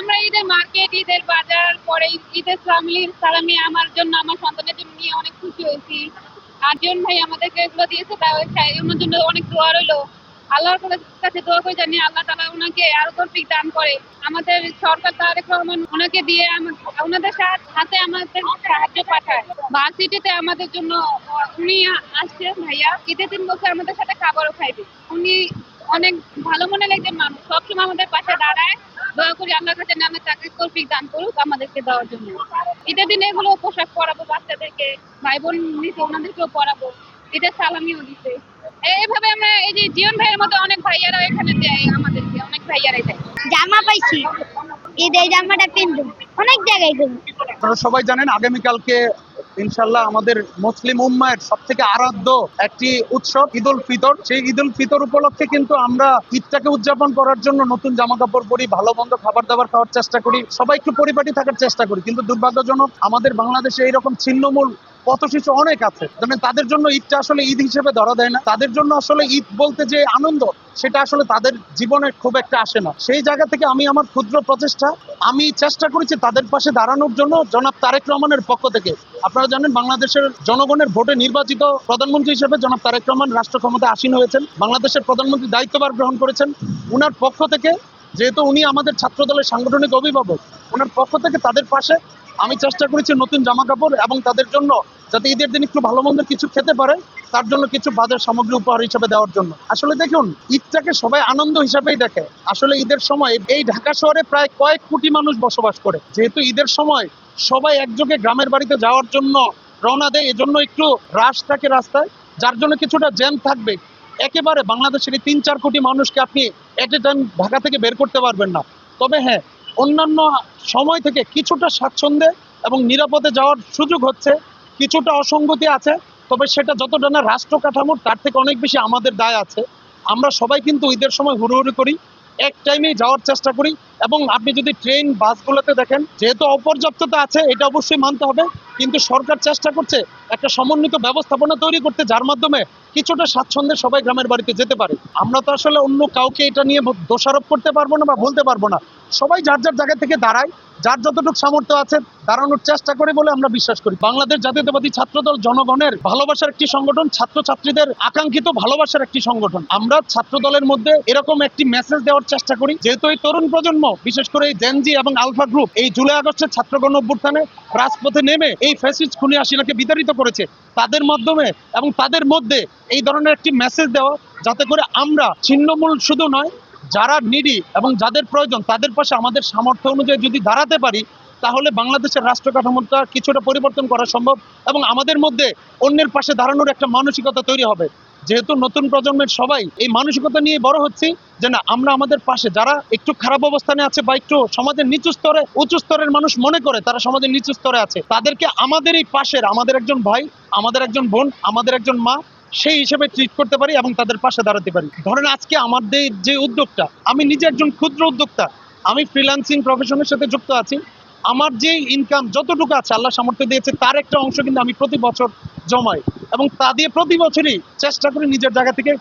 আমরা ঈদের মার্কেট, ঈদের বাজার, পরে ঈদের সালামি আমার জন্য, আমার সন্তানের জন্য নিয়ে অনেক খুশি হয়েছি। আর জীবন ভাই আমাদেরকে এগুলো দিয়েছে, তাই ওনার জন্য অনেক দোয়া রইলো। আল্লাহর কাছে দোয়া করে জানি আল্লাহ তাআলা ওনাকে আরো তৌফিক দান করে। আমাদের সরকার তারেক রহমান ওনাকে দিয়ে ওনাদের হাতে আমাদের সাহায্য পাঠায়। ভার্সিটিতে আমাদের জন্য উনি আসছে ভাইয়া, ঈদের দিন বসে আমাদের সাথে খাবারও খাইবে। উনি অনেক ভালো মনের একজন মানুষ, সবসময় আমাদের পাশে দাঁড়ায়। দয়া করি আল্লাহর কাছে নামে চাকরির তৌফিক দান করুক আমাদেরকে দেওয়ার জন্য। ঈদের দিনে এগুলো পোশাক পরাবো বাচ্চাদেরকে, ভাই বোন দিতে ওনাদেরকেও পরাবো, ঈদের সালামিও দিতে। এইভাবে আমরা এই যে জীবন ভাইয়ের মতো অনেক ভাইয়ারা এখানে দেয়, আমাদেরকে অনেক ভাইয়ারাই দেয়। জামা পাইছি, ঈদ এই জামাটা কিনবো, অনেক জায়গায় কিনবো। আপনারা সবাই জানেন আগামীকালকে ইনশাল্লাহ আমাদের মুসলিম উম্মায়ের সব থেকে আরাধ্য একটি উৎসব ঈদ উল ফিতর। সেই ঈদ উল ফিতর উপলক্ষে কিন্তু আমরা ঈদটাকে উদযাপন করার জন্য নতুন জামা কাপড় পরি, ভালো মন্দ খাবার দাবার খাওয়ার চেষ্টা করি, সবাই একটু পরিপাটি থাকার চেষ্টা করি। কিন্তু দুর্ভাগ্যজনক আমাদের বাংলাদেশে এইরকম ছিন্নমূল পথ শিশু অনেক আছে, মানে তাদের জন্য ঈদটা আসলে ঈদ হিসেবে ধরা দেয় না। তাদের জন্য আসলে ঈদ বলতে যে আনন্দ, সেটা আসলে তাদের জীবনে খুব একটা আসে না। সেই জায়গা থেকে আমি আমার ক্ষুদ্র প্রচেষ্টা, আমি চেষ্টা করেছি তাদের পাশে দাঁড়ানোর জন্য জনাব তারেক রহমানের পক্ষ থেকে। আপনারা জানেন বাংলাদেশের জনগণের ভোটে নির্বাচিত প্রধানমন্ত্রী হিসেবে জনাব তারেক রহমান রাষ্ট্র ক্ষমতায় আসীন হয়েছেন, বাংলাদেশের প্রধানমন্ত্রী দায়িত্বভার গ্রহণ করেছেন। উনার পক্ষ থেকে, যেহেতু উনি আমাদের ছাত্র দলের সাংগঠনিক অভিভাবক, ওনার পক্ষ থেকে তাদের পাশে আমি চেষ্টা করেছি নতুন জামা কাপড় এবং তাদের জন্য যাতে ঈদের দিন একটু ভালো মন্দ কিছু খেতে পারে, তার জন্য কিছু বাজার সামগ্রী উপহার হিসেবে দেওয়ার জন্য। আসলে দেখুন, ঈদটাকে সবাই আনন্দ হিসাবেই দেখে। আসলে ঈদের সময় এই ঢাকা শহরে প্রায় কয়েক কোটি মানুষ বসবাস করে। যেহেতু ঈদের সময় সবাই একযোগে গ্রামের বাড়িতে যাওয়ার জন্য রওনা দেয়, এজন্য একটু রাশ থাকে রাস্তায়, যার জন্য কিছুটা জ্যাম থাকবে। একেবারে বাংলাদেশের ৩-৪ কোটি মানুষকে আপনি এট এ টাইম ঢাকা থেকে বের করতে পারবেন না। তবে হ্যাঁ, অন্যান্য সময় থেকে কিছুটা স্বাচ্ছন্দ্যে এবং নিরাপদে যাওয়ার সুযোগ হচ্ছে, কিছুটা অসঙ্গতি আছে। তবে সেটা যতটা না রাষ্ট্র কাঠামোর, তার থেকে অনেক বেশি আমাদের দায় আছে। আমরা সবাই কিন্তু ঈদের সময় হুড়োহুড়ি করি, এক টাইমে যাওয়ার চেষ্টা করি। এবং আপনি যদি ট্রেন বাসগুলোতে দেখেন, যেহেতু অপর্যাপ্ততা আছে এটা অবশ্যই মানতে হবে, কিন্তু সরকার চেষ্টা করছে একটা সমন্বিত ব্যবস্থাপনা তৈরি করতে, যার মাধ্যমে কিছুটা স্বাচ্ছন্দ্যে সবাই গ্রামের বাড়িতে যেতে পারে। আমরা তো আসলে অন্য কাউকে এটা নিয়ে দোষারোপ করতে পারবো না বা বলতে পারবো না। সবাই যার যার জায়গা থেকে দাঁড়ায়, যার যতটুকু সামর্থ্য আছে দাঁড়ানোর চেষ্টা করে বলে আমরা বিশ্বাস করি। বাংলাদেশ জাতীয়তাবাদী ছাত্রদল জনগণের ভালোবাসার একটি সংগঠন, ছাত্রছাত্রীদের আকাঙ্ক্ষিত ভালোবাসার একটি সংগঠন। আমরা ছাত্র দলের মধ্যে এরকম একটি মেসেজ দেওয়ার চেষ্টা করি, যেহেতু এই তরুণ প্রজন্ম, বিশেষ করে এই জেনজি এবং আলফা গ্রুপ এই জুলাই আগস্টের ছাত্র গণ অভ্যুত্থানে রাজপথে নেমে এই ফ্যাসিস্ট খুনি হাসিনাকে বিতাড়িত করেছে, তাদের মাধ্যমে এবং তাদের মধ্যে এই ধরনের একটি মেসেজ দেওয়া, যাতে করে আমরা ছিন্নমূল শুধু নয়, যারা নিডি এবং যাদের প্রয়োজন তাদের পাশে আমাদের সামর্থ্য অনুযায়ী যদি দাঁড়াতে পারি, তাহলে বাংলাদেশের রাষ্ট্র কাঠামোটা কিছুটা পরিবর্তন করা সম্ভব এবং আমাদের মধ্যে অন্যের পাশে দাঁড়ানোর একটা মানসিকতা তৈরি হবে। যেহেতু নতুন প্রজন্মের সবাই এই মানসিকতা নিয়ে বড় হচ্ছি, যে না, আমরা আমাদের পাশে যারা একটু খারাপ অবস্থানে আছে বা একটু সমাজের নিচু স্তরে, উঁচু স্তরের মানুষ মনে করে তারা সমাজের নিচু স্তরে আছে, তাদেরকে আমাদের এই পাশের, আমাদের একজন ভাই, আমাদের একজন বোন, আমাদের একজন মা, সেই হিসেবে ট্রিট করতে পারি এবং তাদের পাশে দাঁড়াতে পারি। ধরেন আজকে আমাদের যে উদ্যোগটা, আমি নিজে একজন ক্ষুদ্র উদ্যোক্তা, আমি ফ্রিল্যান্সিং প্রফেশনের সাথে যুক্ত আছি। আমার যে ইনকাম যতটুকু আছে আল্লাহ সামর্থ্য দিয়েছে, তার একটা অংশ কিন্তু আমি প্রতি বছর জমাই এবং তা দিয়ে প্রতি বছরই চেষ্টা করি নিজের জায়গা থেকে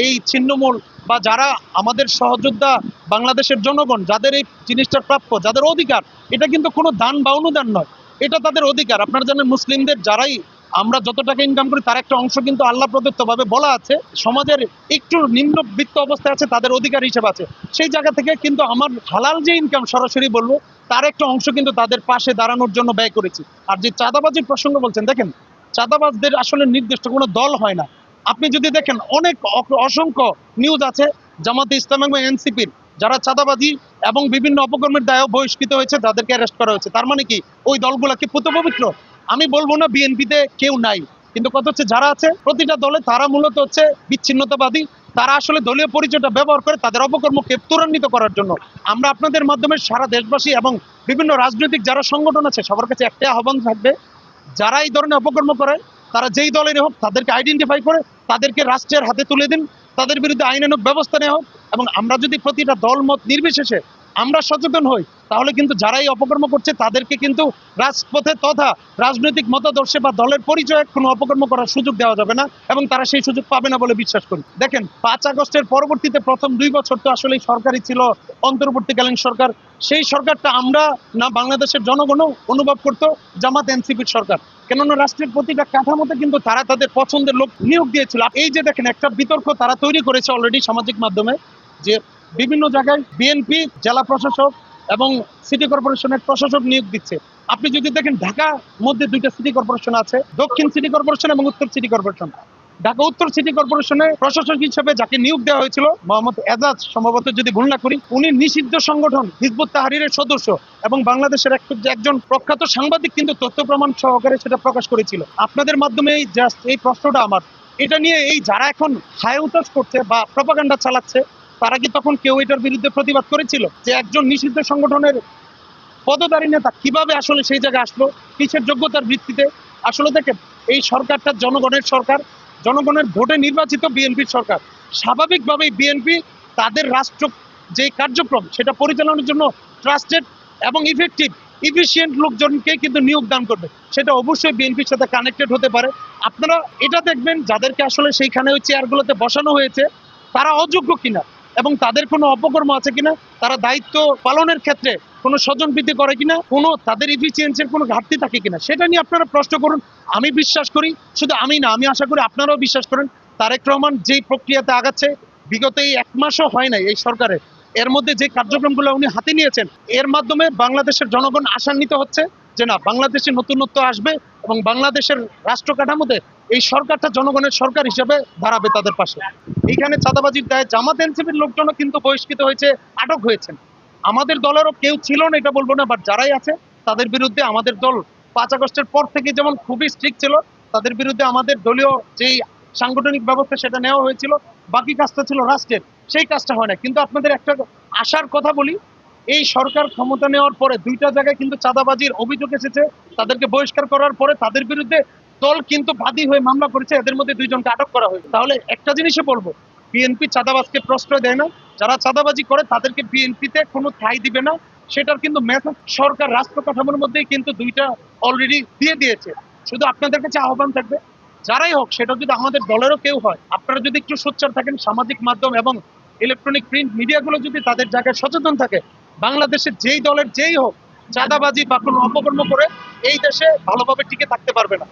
এই ছিন্নমূল বা যারা আমাদের সহযোদ্ধা বাংলাদেশের জনগণ, যাদের এই জিনিসটার প্রাপ্য, যাদের অধিকার, এটা কিন্তু কোনো দান বা অনুদান নয়, এটা তাদের অধিকার। আপনারা জানেন মুসলিমদের যারাই আমরা যত টাকা ইনকাম করি তার একটা অংশ কিন্তু আল্লাহ প্রদত্ত ভাবে বলা আছে সমাজের একটু নিম্নবিত্ত অবস্থায় আছে তাদের অধিকার হিসেবে আছে। সেই জায়গা থেকে কিন্তু আমার হালাল যে ইনকাম, সরাসরি বলবো, তার একটা অংশ কিন্তু তাদের পাশে দাঁড়ানোর জন্য ব্যয় করেছি। আর যে চাঁদাবাজির প্রসঙ্গ বলছেন, দেখেন চাঁদাবাজদের আসলে নির্দিষ্ট কোনো দল হয় না। আপনি যদি দেখেন অনেক অসংখ্য নিউজ আছে জামাতে ইসলাম এবং এনসিপির যারা চাঁদাবাজি এবং বিভিন্ন অপকর্মের দায়ে বহিষ্কৃত হয়েছে, তাদেরকে অ্যারেস্ট করা হয়েছে। তার মানে কি ওই দলগুলা কি পুতপবিত্র? আমি বলবো না বিএনপিতে কেউ নাই, কিন্তু কথা হচ্ছে যারা আছে প্রতিটা দলে তারা মূলত হচ্ছে বিচ্ছিন্নতাবাদী। তারা আসলে দলীয় পরিচয়টা ব্যবহার করে তাদের অপকর্মকে ত্বরান্বিত করার জন্য। আমরা আপনাদের মাধ্যমে সারা দেশবাসী এবং বিভিন্ন রাজনৈতিক যারা সংগঠন আছে সবার কাছে একটাই আহ্বান থাকবে, যারা এই ধরনের অপকর্ম করে, তারা যেই দলেরই হোক, তাদেরকে আইডেন্টিফাই করে তাদেরকে রাষ্ট্রের হাতে তুলে দিন, তাদের বিরুদ্ধে আইনানুগ ব্যবস্থা নেওয়া হোক। এবং আমরা যদি প্রতিটা দল মত নির্বিশেষে আমরা সচেতন হই, তাহলে কিন্তু যারা এই অপকর্ম করছে তাদেরকে কিন্তু রাজপথে তথা রাজনৈতিক মতাদর্শে বা দলের পরিচয়ে কোনো অপকর্ম করার সুযোগ দেওয়া যাবে না, এবং তারা সেই সুযোগ পাবে না বলে বিশ্বাস করি। দেখেন 5 আগস্টের পরবর্তীতে প্রথম 2 বছর তো আসলে সরকারই ছিল অন্তর্বর্তীকালীন সরকার। সেই সরকারটা আমরা না বাংলাদেশের জনগণও অনুভব করতো জামাত এনসিপির সরকার, কেননা রাষ্ট্রের প্রতিটা কাঠামোতে কিন্তু তারা তাদের পছন্দের লোক নিয়োগ দিয়েছিল। এই যে দেখেন একটা বিতর্ক তারা তৈরি করেছে অলরেডি সামাজিক মাধ্যমে, যে বিভিন্ন জায়গায় বিএনপি জেলা প্রশাসক এবং সিটি কর্পোরেশনের প্রশাসক নিয়োগ দিচ্ছে। আপনি যদি দেখেন ঢাকা মধ্যে 2টা সিটি কর্পোরেশন আছে, দক্ষিণ সিটি কর্পোরেশন এবং উত্তর সিটি কর্পোরেশন। ঢাকা উত্তর সিটি কর্পোরেশনে প্রশাসক হিসেবে যাকে নিয়োগ দেওয়া হয়েছিল মোহাম্মদ এজাজ, সম্ভবত যদি ভুল না করি, উনি নিষিদ্ধ সংগঠন হিজবুত তাহরীরের সদস্য এবং বাংলাদেশের একজন প্রখ্যাত সাংবাদিক কিন্তু তথ্য প্রমাণ সহকারে সেটা প্রকাশ করেছিল। আপনাদের মাধ্যমে এই প্রশ্নটা আমার, এটা নিয়ে এই যারা এখন হায় উতাস করছে বা প্রপাগান্ডা চালাচ্ছে, তারা কি তখন কেউ এটার বিরুদ্ধে প্রতিবাদ করেছিল? যে একজন নিষিদ্ধ সংগঠনের পদধারী নেতা কিভাবে আসলে সেই জায়গায় আসলো, কিসের যোগ্যতার ভিত্তিতে? আসলে দেখেন এই সরকারটা জনগণের সরকার, জনগণের ভোটে নির্বাচিত বিএনপির সরকার। স্বাভাবিকভাবেই বিএনপি তাদের রাষ্ট্র যে কার্যক্রম সেটা পরিচালনার জন্য ট্রাস্টেড এবং ইফিশিয়েন্ট লোকজনকে কিন্তু নিয়োগ দান করবে, সেটা অবশ্যই বিএনপির সাথে কানেক্টেড হতে পারে। আপনারা এটা দেখবেন যাদেরকে আসলে সেইখানে ওই চেয়ারগুলোতে বসানো হয়েছে তারা অযোগ্য কিনা এবং তাদের কোনো অপকর্ম আছে কিনা, তারা দায়িত্ব পালনের ক্ষেত্রে কোনো স্বজনপ্রীতি করে কিনা, কোনো তাদের ইফিসিয়েন্সির কোনো ঘাটতি থাকে কিনা, সেটা নিয়ে আপনারা প্রশ্ন করুন। আমি বিশ্বাস করি, শুধু আমি না, আমি আশা করি আপনারাও বিশ্বাস করেন, তারেক রহমান যেই প্রক্রিয়াতে আগাচ্ছে, বিগত এই 1 মাসও হয় নাই এই সরকারের, এর মধ্যে যে কার্যক্রমগুলো উনি হাতে নিয়েছেন, এর মাধ্যমে বাংলাদেশের জনগণ আশান্বিত হচ্ছে যে না, বাংলাদেশে নতুনত্ব আসবে এবং বাংলাদেশের রাষ্ট্র কাঠামোতে এই সরকারটা জনগণের সরকার হিসেবে দাঁড়াবে তাদের পাশে। এইখানে চাঁদাবাজির দায়ে জামাত এনসিপির লোকজনও কিন্তু বহিষ্কৃত হয়েছে, আটক হয়েছেন। আমাদের দলেরও কেউ ছিল না এটা বলবো না, বাট যারাই আছে তাদের বিরুদ্ধে আমাদের দল 5 আগস্টের পর থেকে যেমন খুবই স্ট্রিক্ট ছিল, তাদের বিরুদ্ধে আমাদের দলীয় যেই সাংগঠনিক ব্যবস্থা সেটা নেওয়া হয়েছিল। বাকি কাজটা ছিল রাষ্ট্রের, সেই কাজটা হয় না। কিন্তু আপনাদের একটা আশার কথা বলি, এই সরকার ক্ষমতা নেওয়ার পরে 2টা জায়গায় কিন্তু চাঁদাবাজির অভিযোগ এসেছে, তাদেরকে বহিষ্কার করার পরে তাদের বিরুদ্ধে দল কিন্তু বাদী হয়ে মামলা করেছে, এদের মধ্যে 2 জনকে আটক করা হয়েছে। তাহলে একটা জিনিসই বলবো, বিএনপি চাঁদাবাজকে প্রশ্রয় দেয় না, যারা চাঁদাবাজি করে তাদেরকে বিএনপিতে কোনো ঠাঁই দিবে না, সেটার কিন্তু মেসেজ সরকার রাষ্ট্র কাঠামোর মধ্যেই কিন্তু 2টা অলরেডি দিয়ে দিয়েছে। শুধু আপনাদের কাছে আহ্বান থাকবে, যারাই হোক, সেটা যদি আমাদের দলেরও কেউ হয়, আপনারা যদি একটু সোচ্চার থাকেন, সামাজিক মাধ্যম এবং ইলেকট্রনিক প্রিন্ট মিডিয়াগুলো যদি তাদের জায়গায় সচেতন থাকে, বাংলাদেশের যেই দলের যেই হোক চাঁদাবাজি বা কোনো অপকর্ম করে এই দেশে ভালোভাবে টিকে থাকতে পারবে না।